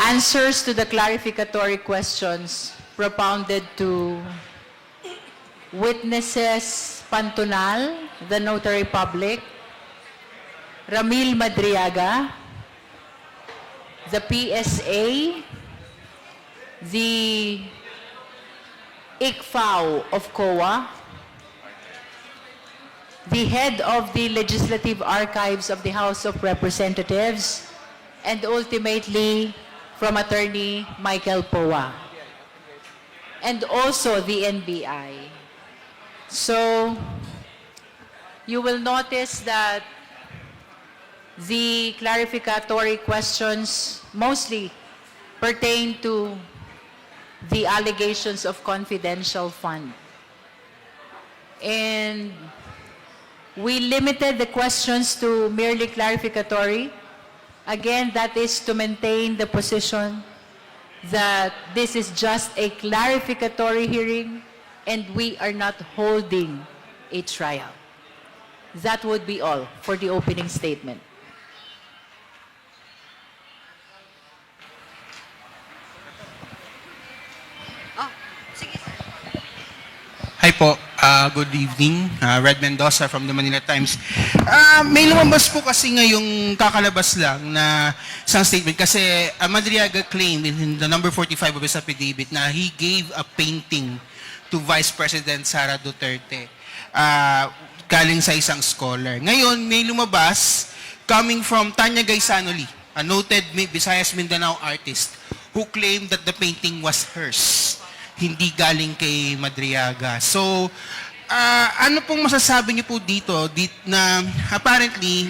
answers to the clarificatory questions propounded to witnesses Pantunal, the Notary Public, Ramil Madriaga, the PSA, the ICFAO of COA, the head of the Legislative Archives of the House of Representatives, and ultimately from Attorney Michael Poa, and also the NBI. So you will notice that the clarificatory questions mostly pertain to the allegations of confidential fund. And we limited the questions to merely clarificatory. Again, that is to maintain the position that this is just a clarificatory hearing and we are not holding a trial. That would be all for the opening statement. Hi po, good evening. Red Mendoza from the Manila Times. May lumabas po kasi ngayong kakalabas lang na isang statement kasi Madriaga claimed in the number 45 of his affidavit na he gave a painting to Vice President Sara Duterte galing sa isang scholar. Ngayon, may lumabas coming from Tanya Gaisanoli, a noted Visayas Mindanao artist who claimed that the painting was hers, hindi galing kay Madriaga. So, ano pong masasabi niyo po dito na apparently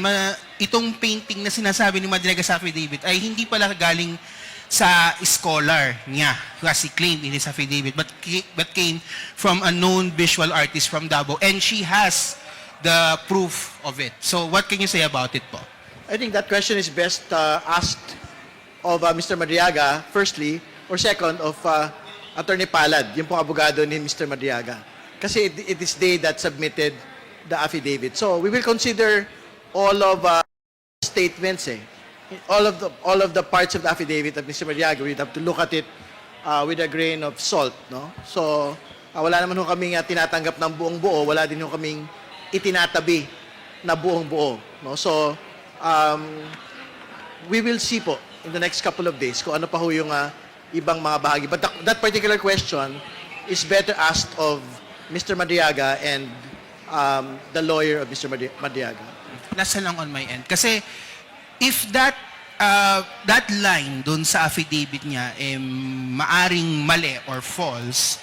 itong painting na sinasabi ni Madriaga sa affidavit ay hindi pala galing sa scholar niya, as he claimed in his affidavit, but came from a known visual artist from Davao, and she has the proof of it. So, what can you say about it po? I think that question is best asked of Mr. Madriaga, firstly, or second, of Attorney Palad, yung pong abogado ni Mr. Madriaga. Kasi it is they that submitted the affidavit. So we will consider all of statements, all of the parts of the affidavit of Mr. Madriaga. We have to look at it with a grain of salt, no? So wala naman ho kaming tinatanggap ng buong buo, wala din ho kaming itinatabi na buong buo, no? So we will see po in the next couple of days kung ano pa ho yung ibang mga bahagi. But that particular question is better asked of Mr. Madriaga and the lawyer of Mr. Madriaga. Nasa lang on my end. Kasi if that line dun sa affidavit niya maaring mali or false,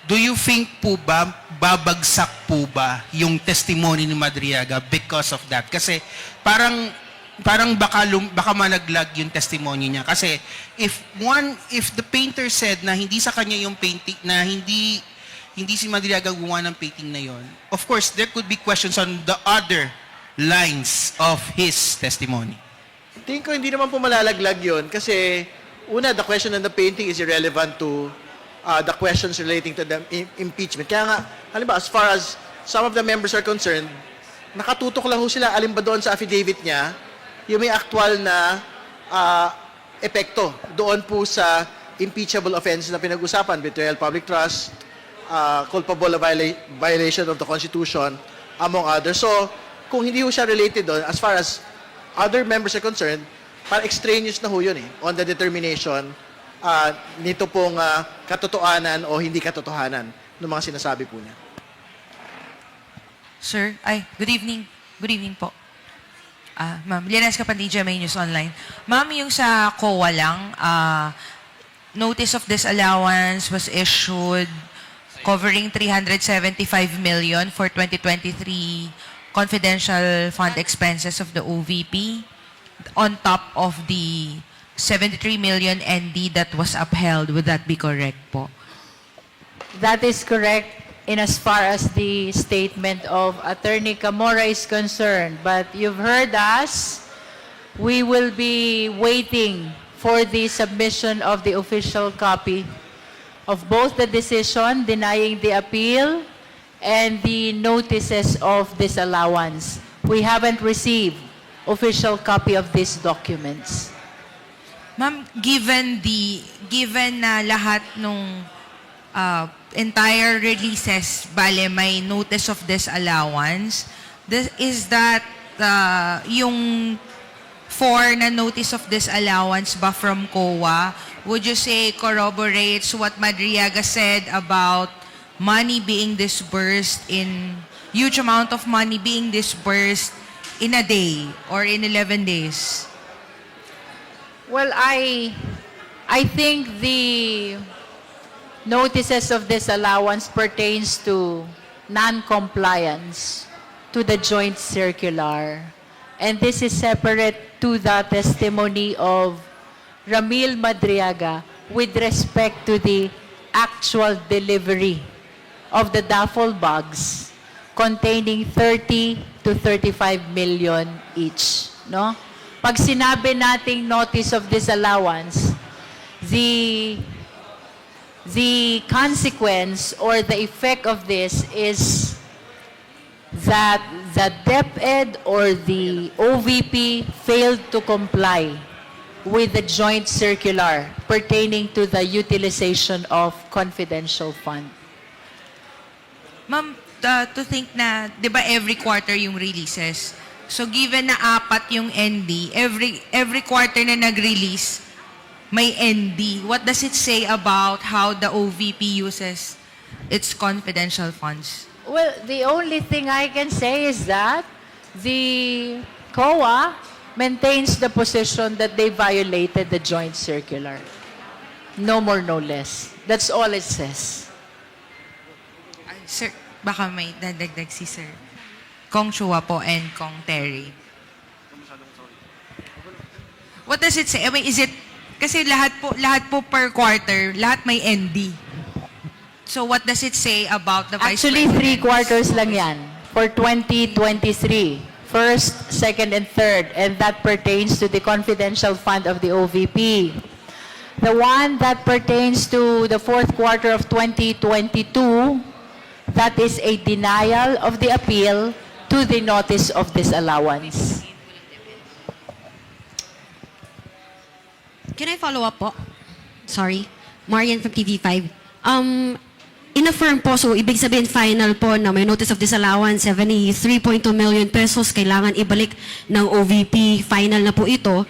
do you think po ba babagsak po ba yung testimony ni Madriaga because of that? Kasi parang baka malaglag yung testimony niya kasi if the painter said na hindi sa kanya yung painting, na hindi si Madriaga gumawa ng painting na yon, of course there could be questions on the other lines of his testimony. Tingin ko hindi naman po malalaglag yun kasi una, the question on the painting is irrelevant to the questions relating to the impeachment. Kaya nga, halimbawa, as far as some of the members are concerned, nakatutok lang ho sila alin ba doon sa affidavit niya yung may actual na epekto doon po sa impeachable offenses na pinag-usapan, betrayal, public trust, culpable of violation of the Constitution, among others. So, kung hindi ho siya related doon, as far as other members are concerned, parang extraneous na ho yun on the determination nito pong katotohanan o hindi katotohanan ng mga sinasabi po niya. Sir, good evening. Good evening po. Ma'am, Lianes Kapandi, GMA News Online. Ma'am, yung sa COA lang, notice of disallowance was issued covering 375 million for 2023 confidential fund expenses of the OVP on top of the 73 million ND that was upheld. Would that be correct po? That is correct in as far as the statement of Attorney Camora is concerned. But you've heard us. We will be waiting for the submission of the official copy of both the decision denying the appeal and the notices of disallowance. We haven't received official copy of these documents. Ma'am, given na lahat nung entire releases, bale may notice of disallowance, is that yung 4 na notice of disallowance ba from COA, would you say corroborates what Madriaga said about money being disbursed huge amount of money being disbursed in a day or in 11 days? Well, I think the notices of disallowance pertains to non-compliance to the joint circular. And this is separate to the testimony of Ramil Madriaga with respect to the actual delivery of the duffel bags containing 30 to 35 million each. No? Pag sinabi nating notice of disallowance, the consequence or the effect of this is that the DepEd or the OVP failed to comply with the joint circular pertaining to the utilization of confidential fund. Ma'am, to think na, di ba every quarter yung releases? So given na 4 yung ND, every quarter na nag-release, may ND. What does it say about how the OVP uses its confidential funds? Well, the only thing I can say is that the COA maintains the position that they violated the joint circular. No more, no less. That's all it says. Sir, baka may dadagdag si Sir Kong Chua po and Kong Terry. What does it say? I mean, is it, kasi lahat po per quarter, lahat may ND. So what does it say about the Vice Actually, 3 President? quarters lang yan for 2023. First, second, and third. And that pertains to the confidential fund of the OVP. The one that pertains to the fourth quarter of 2022, that is a denial of the appeal to the notice of disallowance. Can I follow up po? Sorry. Marian from TV5. In-affirm po, so ibig sabihin final po na may notice of disallowance, 73.2 million pesos, kailangan ibalik ng OVP, final na po ito.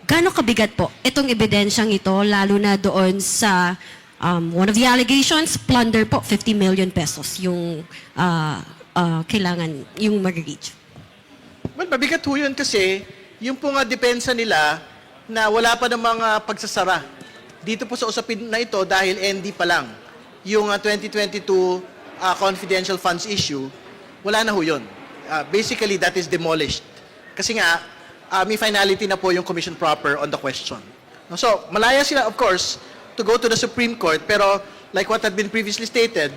Gaano kabigat po itong ebidensyang ito, lalo na doon sa one of the allegations, plunder po, 50 million pesos yung kailangan, yung mag-reach. Well, mabigat ho yun kasi yung po nga depensa nila na wala pa ng mga pagsasara. Dito po sa usapin na ito dahil ND pa lang. Yung 2022 confidential funds issue, wala na ho yun. Basically, that is demolished. Kasi nga, may finality na po yung commission proper on the question. So, malaya sila, of course, to go to the Supreme Court, pero like what had been previously stated,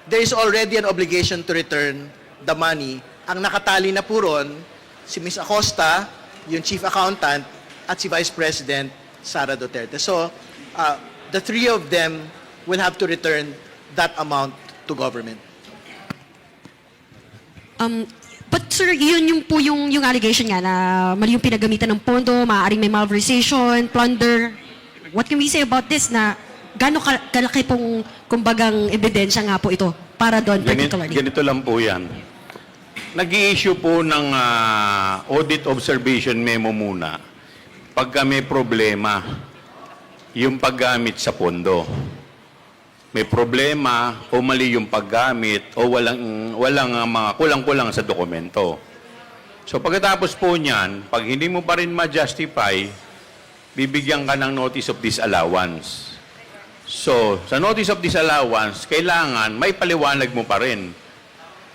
there is already an obligation to return the money. Ang nakatali na po ron, si Ms. Acosta, yung Chief Accountant, at si Vice President Sara Duterte. So, the three of them will have to return that amount to government. But sir, yun yung po yung allegation nga na mali yung pinagamitan ng pondo, maaaring may malversation, plunder. What can we say about this na gaano kalaki pong kumbagang ebidensya nga po ito para doon particularly? Ganito lang po yan. Nag-i-issue po ng audit observation memo muna pagka may problema yung paggamit sa pondo. May problema o mali yung paggamit o walang mga kulang-kulang sa dokumento. So pagkatapos po niyan, pag hindi mo pa rin ma-justify, bibigyan ka ng notice of disallowance. So, sa notice of disallowance, kailangan may paliwanag mo pa rin.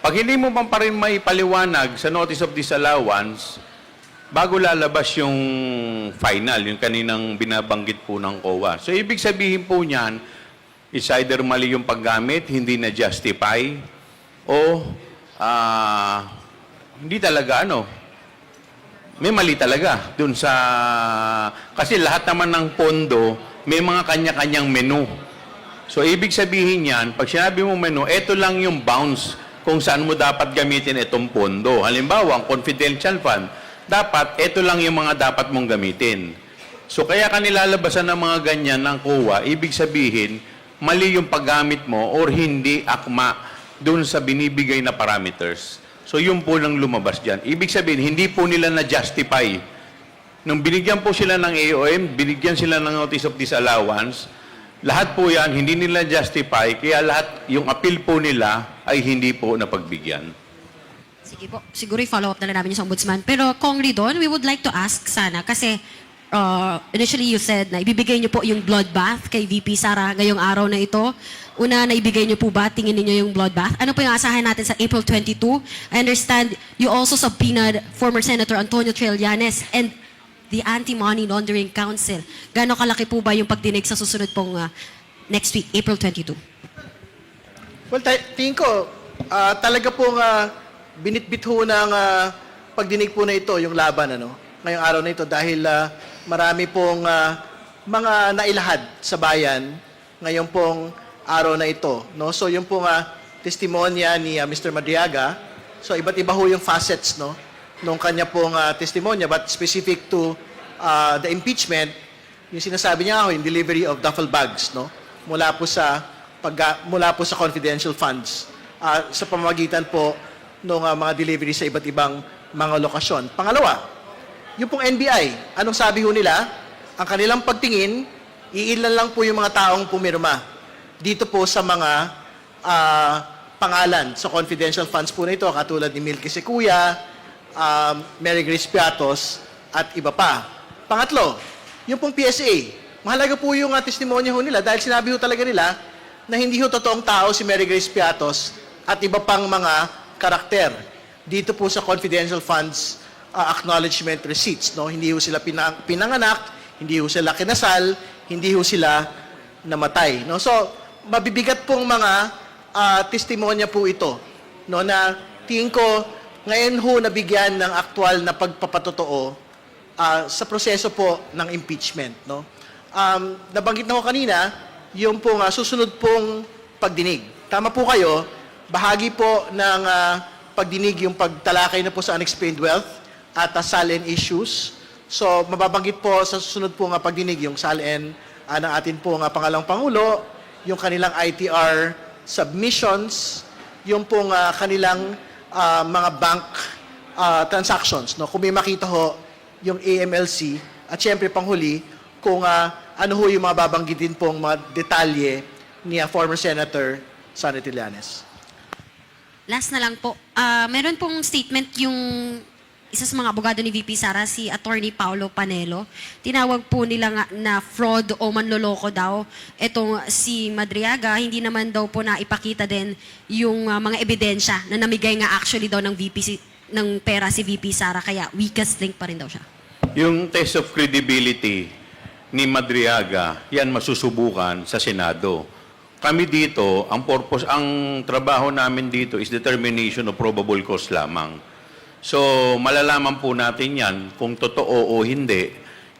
Pag hindi mo pa rin may paliwanag sa notice of disallowance, bago lalabas yung final, yung kaninang binabanggit po ng COA. So, ibig sabihin po niyan, is either mali yung paggamit, hindi na-justify, o hindi talaga, may mali talaga dun sa... Kasi lahat naman ng pondo, may mga kanya-kanyang menu. So, ibig sabihin yan, pag sinabi mo menu, ito lang yung bounds kung saan mo dapat gamitin itong pondo. Halimbawa, ang confidential fund, dapat ito lang yung mga dapat mong gamitin. So kaya kanilalabasan ng mga ganyan ng COA, ibig sabihin, mali yung paggamit mo or hindi akma dun sa binibigay na parameters. So yun po lang lumabas dyan. Ibig sabihin, hindi po nila na-justify. Nung binigyan po sila ng AOM, binigyan sila ng notice of disallowance, lahat po yan, hindi nila justify, kaya lahat, yung appeal po nila ay hindi po napagbigyan. Sige po, siguro i-follow up na lang namin yung sa ombudsman. Pero Kong Ridon, we would like to ask sana, kasi initially you said na ibibigay niyo po yung bloodbath kay VP Sara ngayong araw na ito. Una, naibigay niyo po ba? Tingin niyo yung bloodbath? Ano po yung asahan natin sa April 22? I understand you also subpoenaed former Senator Antonio Trillanes and the Anti-Money Laundering Council. Gaano kalaki po ba yung pagdinig sa susunod pong next week, April 22? Well, tingin ko, talaga pong binitbit ho ng pagdinig po na ito, yung laban, ngayong araw na ito, dahil marami pong mga nailahad sa bayan ngayong pong araw na ito. No? So, yung pong testimonya ni Mr. Madriaga, so iba't iba ho yung facets, nung kanya pong testimonya, but specific to the impeachment, yung sinasabi niya yung delivery of duffel bags, mula po sa confidential funds sa pamamagitan po ng mga delivery sa iba't ibang mga lokasyon. Pangalawa, yung pong NBI, anong sabi ho nila? Ang kanilang pagtingin, iilan lang po yung mga taong pumirma dito po sa mga pangalan sa confidential funds po na ito, katulad ni Milky Secuya, Mary Grace Piatos, at iba pa. Pangatlo, yung pong PSA. Mahalaga po yung testimonya ho nila dahil sinabi ho talaga nila na hindi ho totoong tao si Mary Grace Piatos at iba pang mga karakter dito po sa confidential funds acknowledgement receipts. Hindi ho sila pinanganak, hindi ho sila kinasal, hindi ho sila namatay. So, mabibigat pong mga testimonya po ito, na tingin ko ngayon ho nabigyan ng aktual na pagpapatotoo sa proseso po ng impeachment. Nabanggit na ko kanina, yung pong susunod pong pagdinig. Tama po kayo, bahagi po ng pagdinig yung pagtalakay na po sa unexplained wealth at SALN issues. So, mababanggit po sa susunod po pagdinig yung SALN ng atin po pangalawang Pangulo, yung kanilang ITR submissions, yung pong kanilang mga bank transactions. Kung may makita ho yung AMLC at syempre panghuli kung ano ho yung mga babanggitin pong mga detalye ni former Senator Sara Trillanes. Last na lang po, meron pong statement yung isa sa mga abogado ni VP Sara, si Attorney Paulo Panelo. Tinawag po nila nga na fraud o manloloko daw itong si Madriaga. Hindi naman daw po na ipakita din yung mga ebidensya na namigay nga actually daw ng ng pera si VP Sara, kaya weakest link pa rin daw siya. Yung test of credibility ni Madriaga, yan masusubukan sa Senado. Kami dito, ang trabaho namin dito is determination of probable cause lamang. So, malalaman po natin yan kung totoo o hindi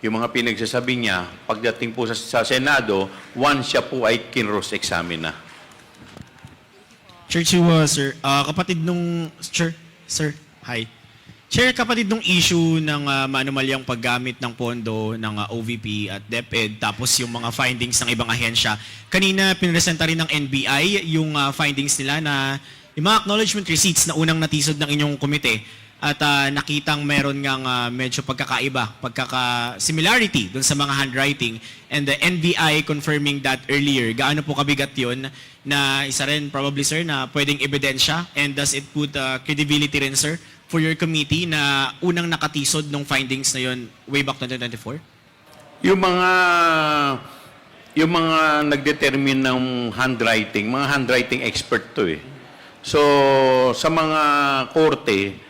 yung mga pinagsasabi niya pagdating po sa Senado once siya po ay kinross-examine na. Chair Chu, sir, kapatid nung... Sir, hi. Chair, kapatid nung issue ng maanumalyang paggamit ng pondo ng OVP at DepEd, tapos yung mga findings ng ibang ahensya. Kanina, pinresenta rin ng NBI yung findings nila na yung mga acknowledgement receipts na unang natisod ng inyong komite at nakitang meron ngang medyo similarity dun sa mga handwriting, and the NBI confirming that earlier. Gaano po kabigat yun na isa rin probably, sir, na pwedeng ebidensya, and does it put credibility rin, sir, for your committee na unang nakatisod ng findings na yun way back 2024? Yung mga nagdetermine ng handwriting, mga handwriting expert to eh. So, sa mga korte,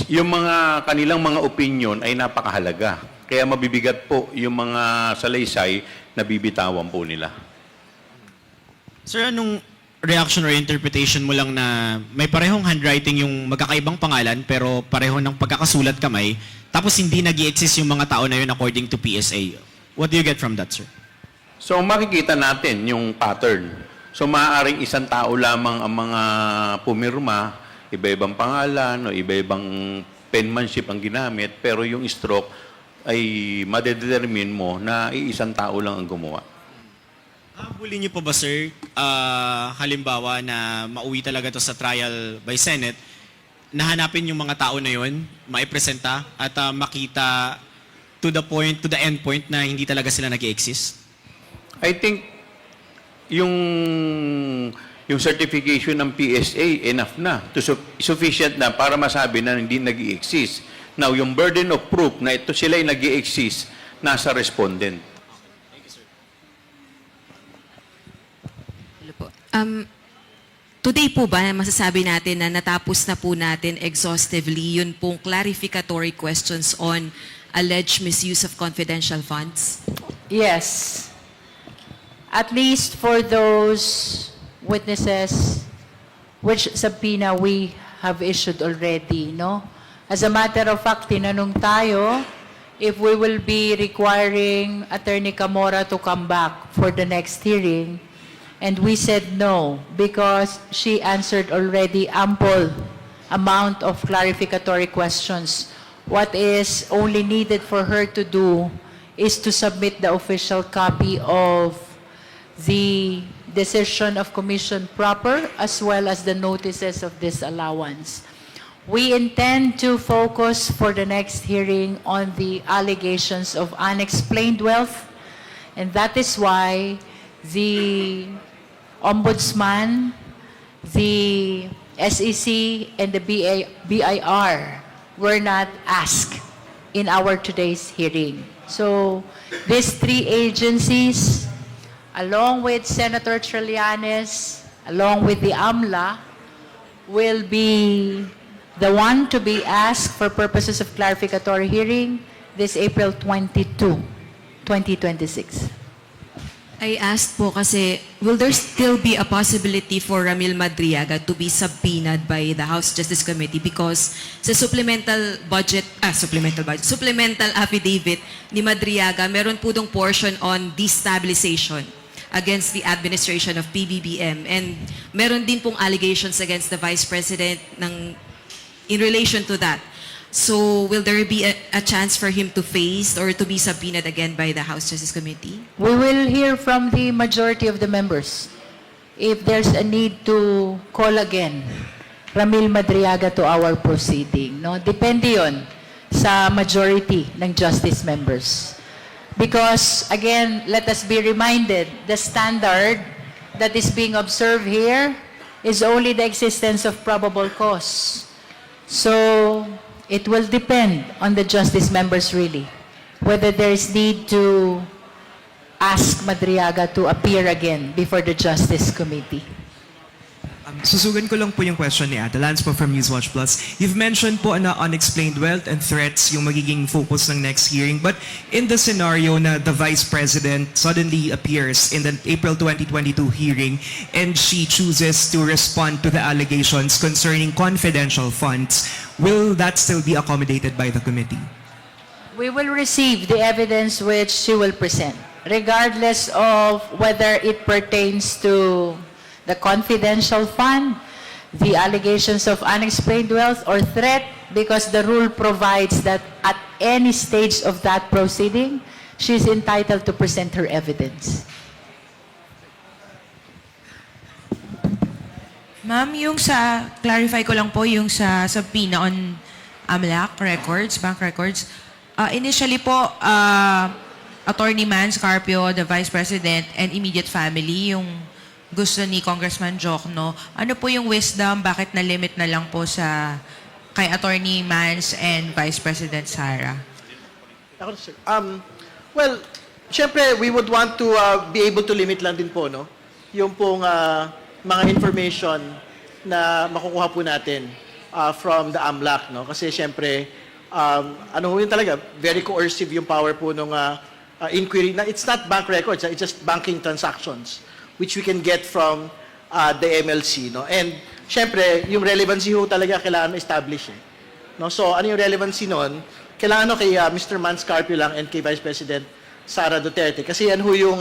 yung mga kanilang mga opinion ay napakahalaga. Kaya mabibigat po yung mga salaysay na bibitawan po nila. Sir, anong reaction or interpretation mo lang na may parehong handwriting yung magkakaibang pangalan pero pareho ng pagkakasulat kamay, tapos hindi nag-i-exist yung mga tao na yun according to PSA? What do you get from that, sir? So makikita natin yung pattern. So maaaring isang tao lamang ang mga pumirma, iba-ibang pangalan o iba-ibang penmanship ang ginamit, pero yung stroke, ay madedetermine mo na iisang tao lang ang gumawa. Habulin niyo po ba, sir, halimbawa na mauwi talaga to sa trial by Senate, nahanapin yung mga tao na yun, maipresenta at makita to the end point na hindi talaga sila nag-exist? I think yung certification ng PSA enough na, sufficient na para masabi na hindi nag-exist. Now, yung burden of proof na ito sila ay nag-exist, nasa respondent. Hello po. Today po ba masasabi natin na natapos na po natin exhaustively yun pong clarificatory questions on alleged misuse of confidential funds? Yes. At least for those witnesses which subpoena we have issued already, no? As a matter of fact, tinanong tayo if we will be requiring Attorney Camora to come back for the next hearing. And we said no, because she answered already ample amount of clarificatory questions. What is only needed for her to do is to submit the official copy of the decision of commission proper as well as the notices of disallowance. We intend to focus for the next hearing on the allegations of unexplained wealth, and that is why the Ombudsman, the SEC, and the BIR were not asked in our today's hearing. So these three agencies, along with Senator Trillanes, along with the AMLA, will be the one to be asked for purposes of clarificatory hearing this April 22, 2026. I asked po kasi, will there still be a possibility for Ramil Madriaga to be subpoenaed by the House Justice Committee? Because sa supplemental affidavit ni Madriaga, meron po dong portion on destabilization against the administration of PBBM. And meron din pong allegations against the Vice President in relation to that. So will there be a chance for him to face or to be subpoenaed again by the House Justice Committee? We will hear from the majority of the members if there's a need to call again Ramil Madriaga to our proceeding. No? Depende yon sa majority ng justice members. Because, again, let us be reminded, the standard that is being observed here is only the existence of probable cause. So, it will depend on the justice members really, whether there is need to ask Madriaga to appear again before the Justice Committee. Susugan ko lang po yung question ni Ate Lance po from Newswatch Plus. You've mentioned po na unexplained wealth and threats yung magiging focus ng next hearing. But in the scenario na the Vice President suddenly appears in the April 2022 hearing and she chooses to respond to the allegations concerning confidential funds, will that still be accommodated by the committee? We will receive the evidence which she will present, regardless of whether it pertains to the confidential fund, the allegations of unexplained wealth or threat, because the rule provides that at any stage of that proceeding, she is entitled to present her evidence. Ma'am, clarify ko lang po yung sa subpoena on AMLAC records, bank records. Initially po, Attorney Mans Carpio, the Vice President, and immediate family, yung gusto ni Congressman Jokno. Ano po yung wisdom? Bakit na-limit na lang po kay Attorney Mans and Vice President Sara? Ako, sir. Well, syempre, we would want to be able to limit lang din po, no? Yung pong mga information na makukuha po natin from the AMLAC, no? Kasi syempre, ano ho yun talaga, very coercive yung power po nung inquiry. It's not bank records, it's just banking transactions which we can get from the MLC, no? And syempre, yung relevancy ho talaga kailangan ma-establish, eh. No? So, ano yung relevancy nun? Kailangan kay Mr. Mans Carpio lang and kay Vice President Sara Duterte. Kasi yan ho yung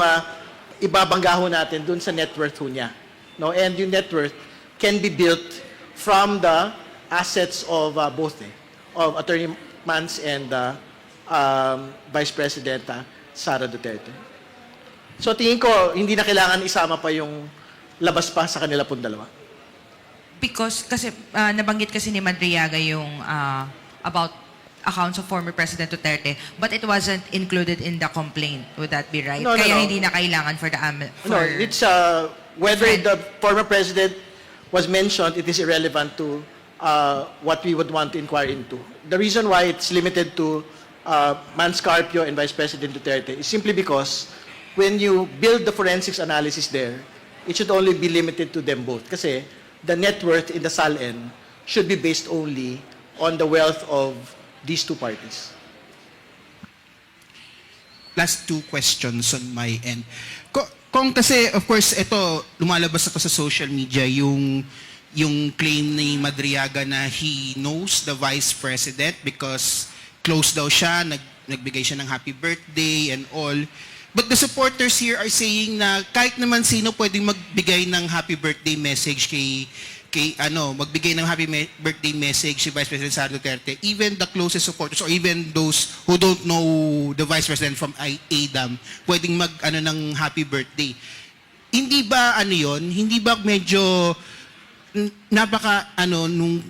ibabangga ho natin dun sa net worth ho niya. No? And yung net worth can be built from the assets of both, of Attorney Mans and Vice Presidenta Sara Duterte. So tingin ko, hindi na kailangan isama pa yung labas pa sa kanila pong dalawa. Because, kasi nabanggit kasi ni Madriaga yung about accounts of former President Duterte, but it wasn't included in the complaint. Would that be right? No, no, Kaya no. hindi na kailangan for the No, it's whether the former president was mentioned, it is irrelevant to what we would want to inquire into. The reason why it's limited to Manscarpio and Vice President Duterte is simply because when you build the forensics analysis there, it should only be limited to them both. Kasi the net worth in the SALN should be based only on the wealth of these two parties. Last two questions on my end. Kung kasi, of course, ito, lumalabas na to sa social media, yung claim ni Madriaga na he knows the Vice President because close daw siya, nagbigay siya ng happy birthday and all. But the supporters here are saying na kahit naman sino pwedeng magbigay ng happy birthday message magbigay ng happy birthday message si Vice President Sara Duterte, even the closest supporters or even those who don't know the Vice President from ADAM, pwedeng ng happy birthday. Hindi ba hindi ba medyo nung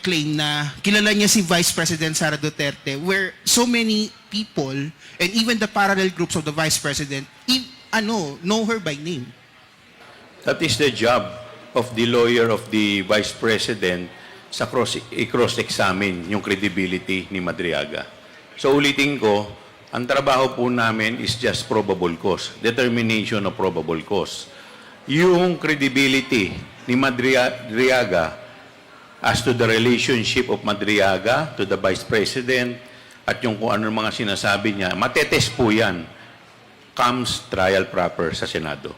claim na kilala niya si Vice President Sara Duterte, where so many people and even the parallel groups of the Vice President know her by name? That is the job of the lawyer of the Vice President sa cross-examine yung credibility ni Madriaga. So ulitin ko, ang trabaho po namin is just probable cause, determination of probable cause. Yung credibility ni Madriaga as to the relationship of Madriaga to the Vice President at yung kung ano mga sinasabi niya, matetest po yan comes trial proper sa Senado.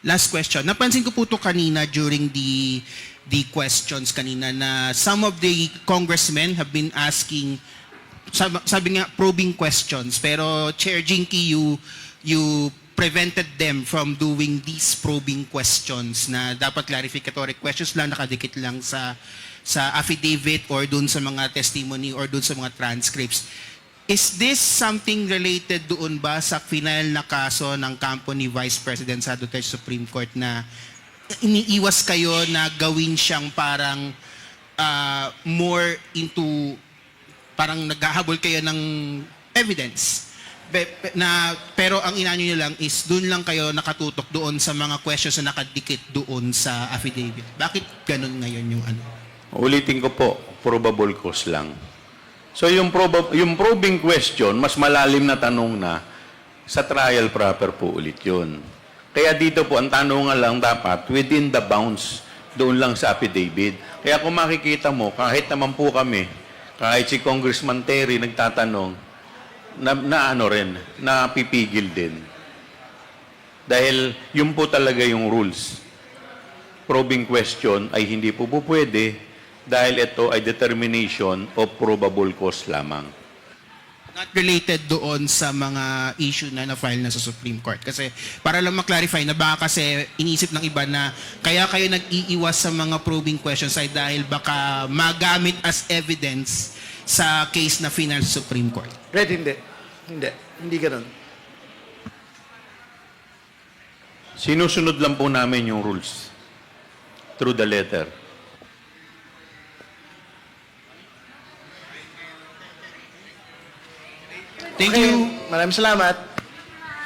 Last question. Napansin ko po ito kanina during the questions kanina na some of the congressmen have been asking, sabi nga, probing questions. Pero Chair Jinky, you prevented them from doing these probing questions na dapat clarificatory questions lang, nakadikit lang sa affidavit or dun sa mga testimony or dun sa mga transcripts. Is this something related doon ba sa final na kaso ng kampo ni Vice President sa Duterte Supreme Court na iniiwas kayo na gawin siyang parang more into, parang naghahabol kayo ng evidence? Pero ang inanyo niyo lang is doon lang kayo nakatutok doon sa mga questions na nakadikit doon sa affidavit. Bakit ganun ngayon yung ano? Ulitin ko po, probable cause lang. So yung probing question, mas malalim na tanong na sa trial proper po ulit yun. Kaya dito po, ang tanong lang dapat within the bounds, doon lang sa affidavit. Kaya kung makikita mo, kahit naman po kami, kahit si Congressman Terry nagtatanong, napipigil din. Dahil yun po talaga yung rules. Probing question ay hindi po pwede dahil ito ay determination of probable cause lamang. Not related doon sa mga issue na na-file na sa Supreme Court. Kasi para lang ma-clarify na baka kasi inisip ng iba na kaya kayo nag-iiwas sa mga probing questions ay dahil baka magamit as evidence sa case na final sa Supreme Court. Red, hindi. Hindi ganun. Sinusunod lang po namin yung rules through the letter. Thank you. Maraming salamat.